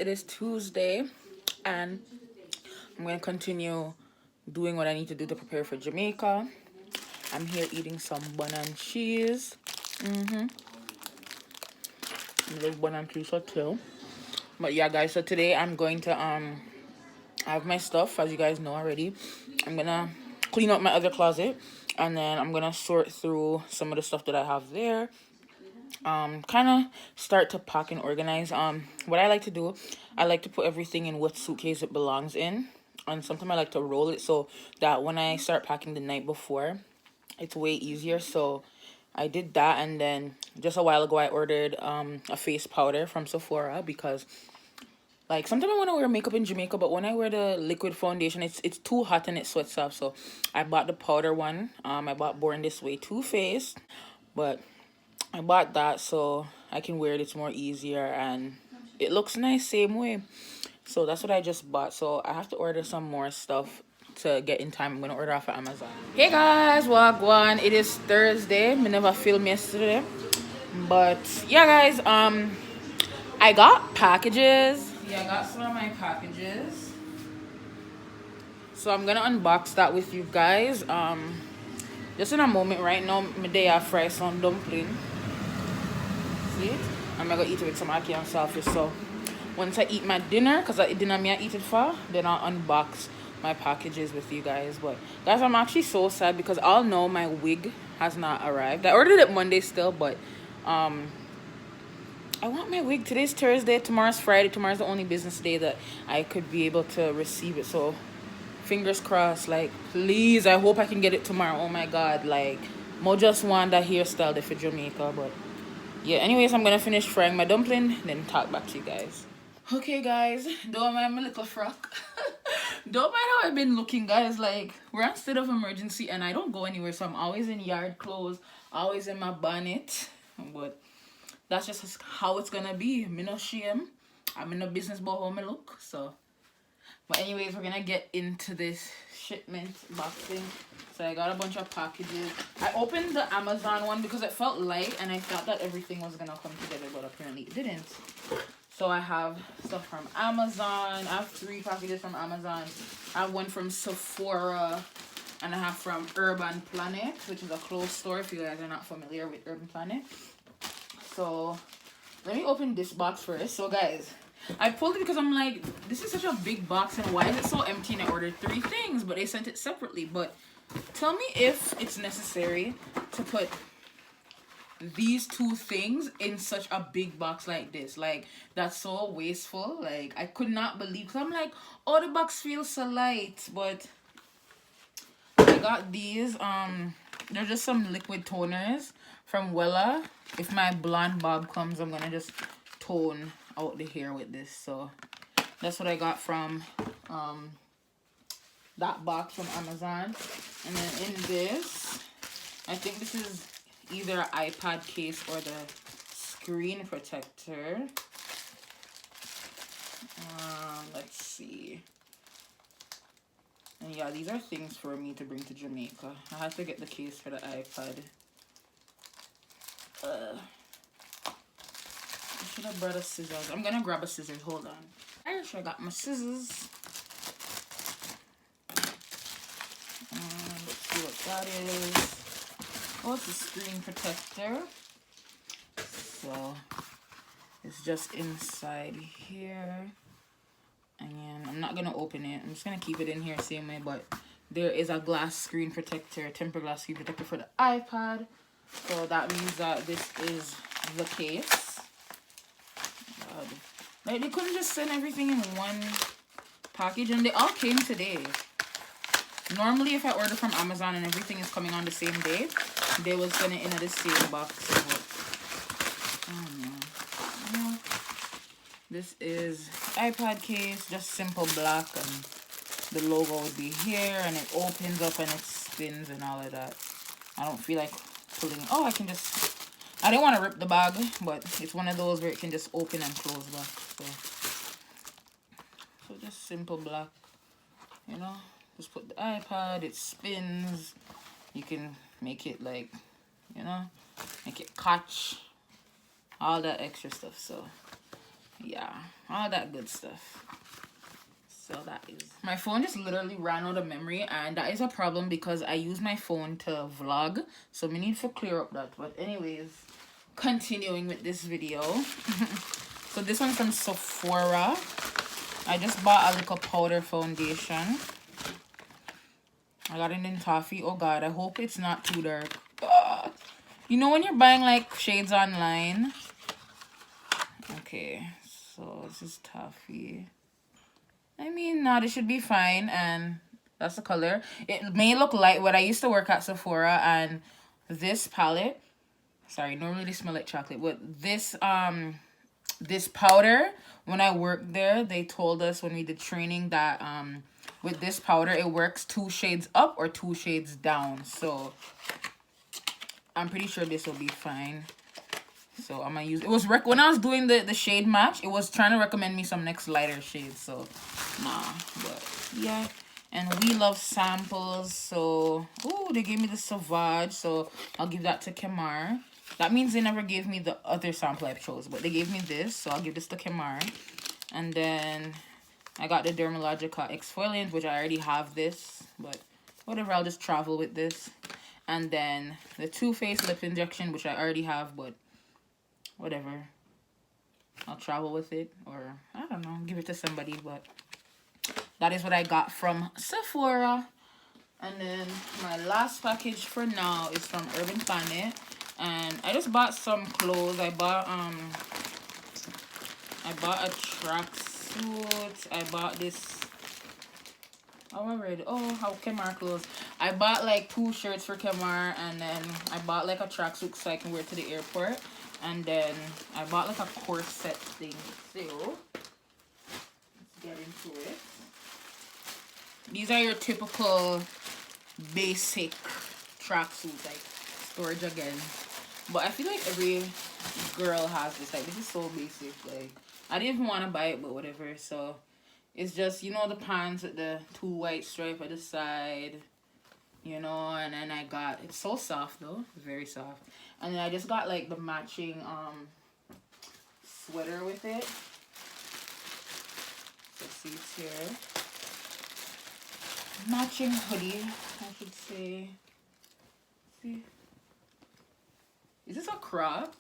It is Tuesday, and I'm going to continue doing what I need to do to prepare for Jamaica. I'm here eating some bun and cheese. There's bun and cheese too. But yeah, guys, so today I'm going to have my stuff, as you guys know already. I'm going to clean up my other closet, and then I'm going to sort through some of the stuff that I have there. Kind of start to pack and organize. What I like to do, I like to put everything in what suitcase it belongs in, and sometimes I like to roll it so that when I start packing the night before, it's way easier. So I did that, and then just a while ago I ordered a face powder from Sephora because like sometimes I want to wear makeup in Jamaica, but when I wear the liquid foundation, it's too hot and it sweats off. So I bought the powder one. I bought Born This Way Too Faced, but I bought that so I can wear it. It's more easier and it looks nice same way. So that's what I just bought. So I have to order some more stuff to get in time. I'm gonna order off of Amazon. Hey guys, wagwan. It is Thursday. I never filmed yesterday, but yeah, guys. I got packages. Yeah, I got some of my packages. So I'm gonna unbox that with you guys. Just in a moment. Right now, my day I fry some dumpling. See? I'm gonna eat it with some ackee and saltfish. So once I eat my dinner, because I dinner me I eat it for, then I'll unbox my packages with you guys. But guys, I'm actually so sad because I'll know my wig has not arrived. I ordered it Monday still, but I want my wig. Today's Thursday, tomorrow's Friday. Tomorrow's the only business day that I could be able to receive it. So fingers crossed. Like, please, I hope I can get it tomorrow. Oh my god, like, Mo just want that hairstyle there for Jamaica. But yeah, anyways, I'm gonna finish frying my dumpling, then talk back to you guys. Okay, guys, don't mind my little frock. Don't mind how I've been looking, guys. Like, we're on state of emergency and I don't go anywhere, so I'm always in yard clothes, always in my bonnet. But that's just how it's gonna be. Me no shame. I'm in a business about how me look. So, but anyways, we're gonna get into this shipment boxing. So I got a bunch of packages. I opened the Amazon one because it felt light and I thought that everything was gonna come together, but apparently it didn't. So I have stuff from Amazon. I have 3 packages from Amazon. I have one from Sephora and I have from Urban Planet, which is a clothes store if you guys are not familiar with Urban Planet. So let me open this box first. So guys, I pulled it because I'm like, this is such a big box and why is it so empty? And I ordered 3 things, but they sent it separately. But tell me if it's necessary to put these 2 things in such a big box like this. Like, that's so wasteful. Like, I could not believe, because I'm like, oh, the box feels so light. But I got these. They're just some liquid toners from Wella. If my blonde bob comes, I'm gonna just tone out the hair with this. So that's what I got from that box from Amazon. And then in this, I think this is either an iPad case or the screen protector. Let's see. And yeah, these are things for me to bring to Jamaica. I had to get the case for the iPad. I should have brought a scissors. I'm gonna grab a scissors. Hold on. I should have got my scissors. Let's see what that is. Oh, it's a screen protector. So it's just inside here. And I'm not gonna open it. I'm just gonna keep it in here same way. But there is a glass screen protector, tempered glass screen protector for the iPad. So that means that this is the case. God. Like, they couldn't just send everything in one package, and they all came today. Normally, if I order from Amazon and everything is coming on the same day, they will send it in the same box. But, yeah. This is iPad case, just simple black, and the logo would be here, and it opens up and it spins and all of that. I don't feel like pulling. Oh, I can just. I didn't want to rip the bag, but it's one of those where it can just open and close back. So just simple black, you know. Just put the iPad, it spins. You can make it like, you know, make it catch, all that extra stuff. So Yeah, all that good stuff. So that is, my phone just literally ran out of memory, and that is a problem because I use my phone to vlog, so we need to clear up that. But anyways, continuing with this video. So this one's from Sephora. I just bought a little powder foundation. I got it in toffee. Oh god, I hope it's not too dark. You know when you're buying like shades online? Okay, so this is toffee. I mean, no, this should be fine, and that's the color. It may look light, but I used to work at Sephora, and this palette, sorry, normally they smell like chocolate, but this powder, when I worked there, they told us when we did training that with this powder, it works 2 shades up or 2 shades down. So I'm pretty sure this will be fine. So I'm gonna use it. Was when I was doing the shade match, it was trying to recommend me some next lighter shades. So nah, but yeah. And we love samples. So oh, they gave me the Sauvage, so I'll give that to Kemar. That means they never gave me the other sample I chose, but they gave me this, so I'll give this to Kemar. And then I got the Dermalogica exfoliant, which I already have this, but whatever, I'll just travel with this. And then the Too Faced lip injection, which I already have, but whatever, I'll travel with it, or I don't know, give it to somebody. But that is what I got from Sephora. And then my last package for now is from Urban Planet, and I just bought some clothes. I bought a tracksuit. I bought this, how Kemar clothes. I bought like 2 shirts for Kemar, and then I bought like a tracksuit so I can wear it to the airport. And then I bought like a corset thing. So let's get into it. These are your typical basic tracksuits, like storage again. But I feel like every girl has this. Like, this is so basic. Like, I didn't even want to buy it, but whatever. So it's just, you know, the pants with the 2 white stripes at the side, you know. And then I got, it's so soft though, very soft. And then I just got like the matching sweater with it. So see, it's here. Matching hoodie, I should say. See, is this a crop?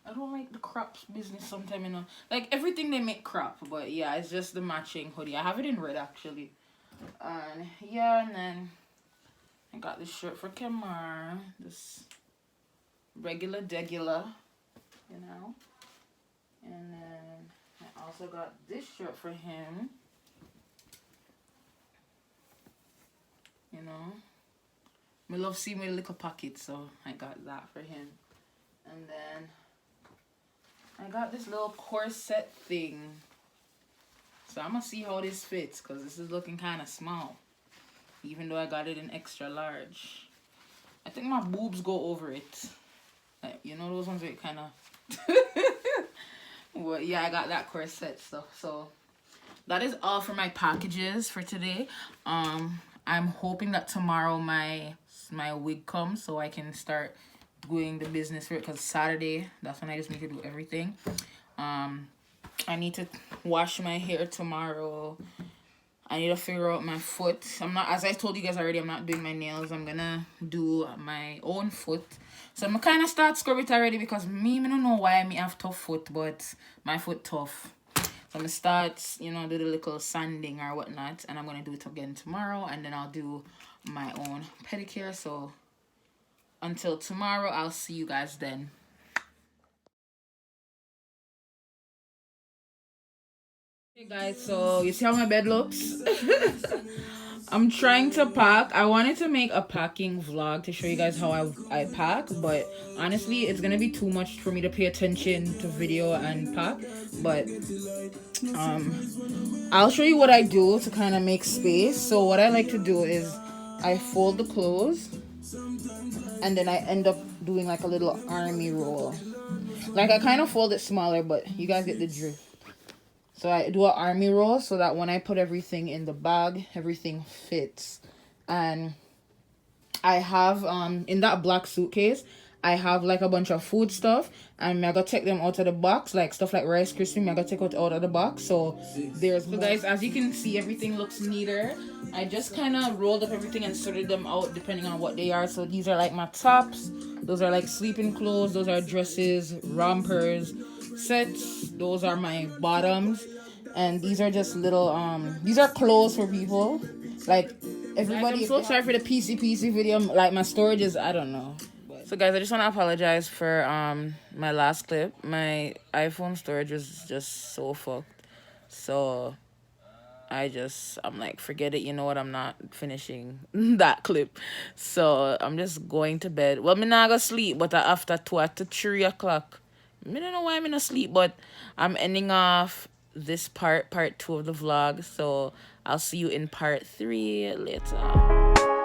I don't like the crops business sometimes, you know. Like, everything they make crop, but yeah, it's just the matching hoodie. I have it in red actually. And yeah, and then I got this shirt for Kemar, this regular degular, you know. And then I also got this shirt for him, you know. I love seeing my little pocket, so I got that for him. And then I got this little corset thing. So I'm gonna see how this fits, because this is looking kind of small, even though I got it in extra large. I think my boobs go over it. Like, you know those ones where it kind of... Well, yeah, I got that corset stuff. So that is all for my packages for today. I'm hoping that tomorrow my wig comes, so I can start doing the business for it, because Saturday, that's when I just need to do everything. I need to wash my hair tomorrow. I need to figure out my foot. I'm not, as I told you guys already, I'm not doing my nails. I'm gonna do my own foot. So I'm kind of start scrub it already, because I don't know why I have tough foot, but my foot tough. So I'm gonna start, you know, do the little sanding or whatnot, and I'm gonna do it again tomorrow, and then I'll do my own pedicure. So until tomorrow, I'll see you guys then. Hey guys, so you see how my bed looks? I'm trying to pack. I wanted to make a packing vlog to show you guys how I pack, but honestly, it's gonna be too much for me to pay attention to video and pack. But I'll show you what I do to kind of make space. So what I like to do is I fold the clothes, and then I end up doing like a little army roll. Like, I kind of fold it smaller, but you guys get the drift. So I do an army roll so that when I put everything in the bag, everything fits. And I have, in that black suitcase, I have like a bunch of food stuff, and I gotta take them out of the box, like stuff like Rice Krispie. I gotta take it out of the box. So there's so guys, as you can see, everything looks neater. I just kind of rolled up everything and sorted them out depending on what they are. So these are like my tops. Those are like sleeping clothes. Those are dresses, rompers, sets. Those are my bottoms, and these are just little these are clothes for people, like everybody. I'm so sorry for the PC video. Like my storage is, I don't know. So guys, I just want to apologize for my last clip. My iPhone storage was just so fucked. So I'm like, forget it, you know what, I'm not finishing that clip. So I'm just going to bed. Well, me not go sleep, but after 2 to 3 o'clock. I don't know why I'm in a sleep, but I'm ending off this part 2 of the vlog. So I'll see you in part 3 later.